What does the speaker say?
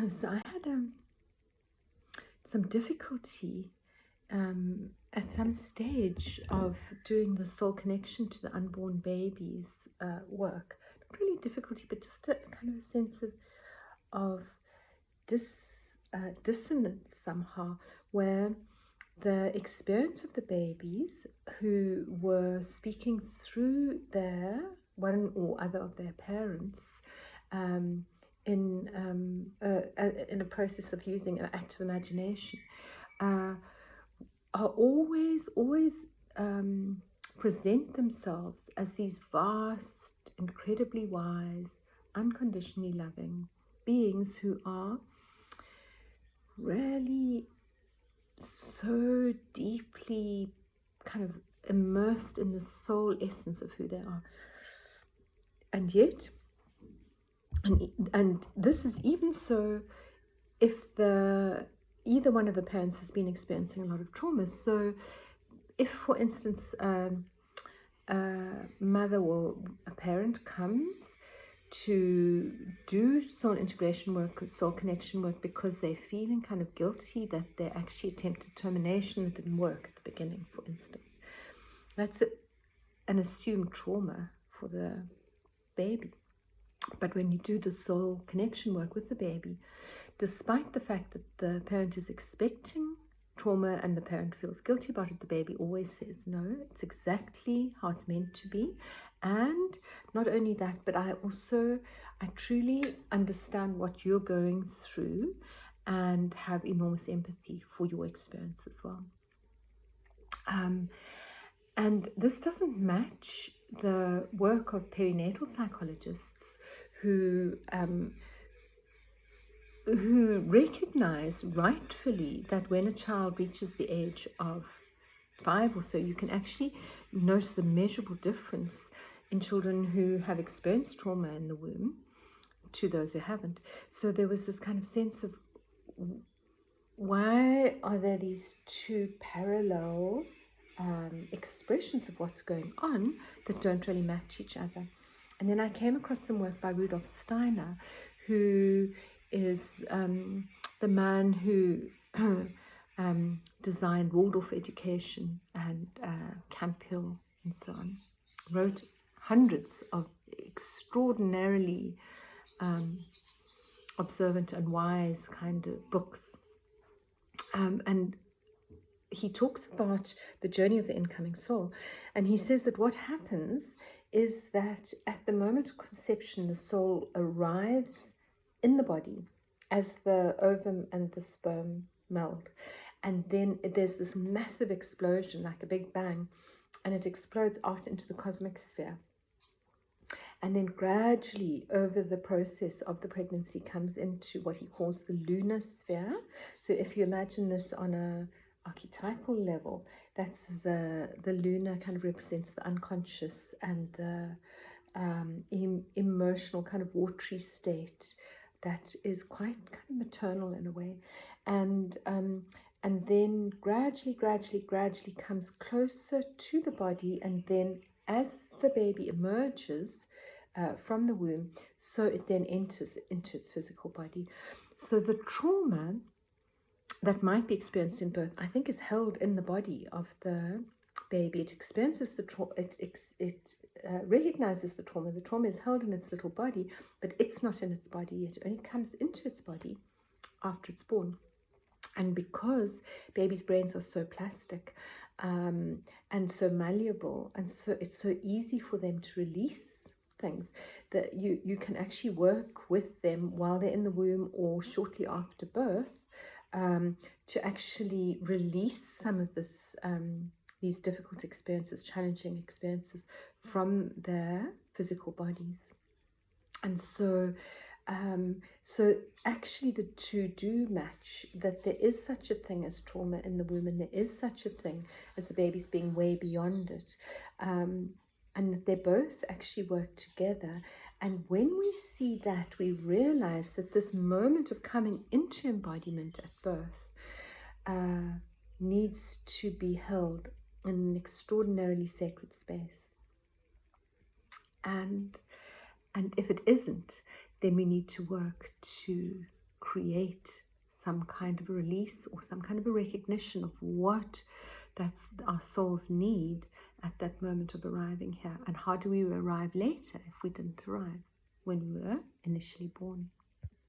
So I had some difficulty at some stage of doing the soul connection to the unborn baby's work. Not really difficulty, but just a kind of a sense of dissonance somehow, where the experience of the babies who were speaking through their one or other of their parents in a process of using an active imagination are always present themselves as these vast, incredibly wise, unconditionally loving beings who are really so deeply kind of immersed in the soul essence of who they are. And yet, and this is even so if either one of the parents has been experiencing a lot of trauma. So if, for instance, a mother or a parent comes to do soul integration work or soul connection work because they're feeling kind of guilty that they actually attempted termination that didn't work at the beginning, for instance, that's an assumed trauma for the baby. But when you do the soul connection work with the baby, despite the fact that the parent is expecting trauma and the parent feels guilty about it, the baby always says, no, it's exactly how it's meant to be. And not only that, but I truly understand what you're going through and have enormous empathy for your experience as well. And this doesn't match the work of perinatal psychologists who recognize rightfully that when a child reaches the age of 5 or so, you can actually notice a measurable difference in children who have experienced trauma in the womb to those who haven't. So there was this kind of sense of, why are there these two parallel expressions of what's going on that don't really match each other? And then I came across some work by Rudolf Steiner, who is the man who designed Waldorf education and Camp Hill and so on, wrote hundreds of extraordinarily observant and wise kind of books. And he talks about the journey of the incoming soul. And he says that what happens is that at the moment of conception, the soul arrives in the body as the ovum and the sperm meld. And then there's this massive explosion, like a big bang, and it explodes out into the cosmic sphere. And then gradually over the process of the pregnancy comes into what he calls the lunar sphere. So if you imagine this on a archetypal level, that's the lunar kind of represents the unconscious and the emotional kind of watery state that is quite kind of maternal in a way, and then gradually comes closer to the body, and then as the baby emerges from the womb, so it then enters into its physical body. So the trauma that might be experienced in birth, I think, is held in the body of the baby. It experiences the trauma, it recognizes the trauma. The trauma is held in its little body, but it's not in its body yet. It only comes into its body after it's born. And because babies' brains are so plastic and so malleable, and so it's so easy for them to release things, that you can actually work with them while they're in the womb or shortly after birth to actually release some of this these difficult experiences, challenging experiences from their physical bodies. And so actually the two do match, that there is such a thing as trauma in the womb, and there is such a thing as the baby's being way beyond it, and that they both actually work together. And when we see that, we realize that this moment of coming into embodiment at birth needs to be held in an extraordinarily sacred space. And if it isn't, then we need to work to create some kind of a release or some kind of a recognition of what that's our souls need at that moment of arriving here. And how do we arrive later if we didn't arrive when we were initially born?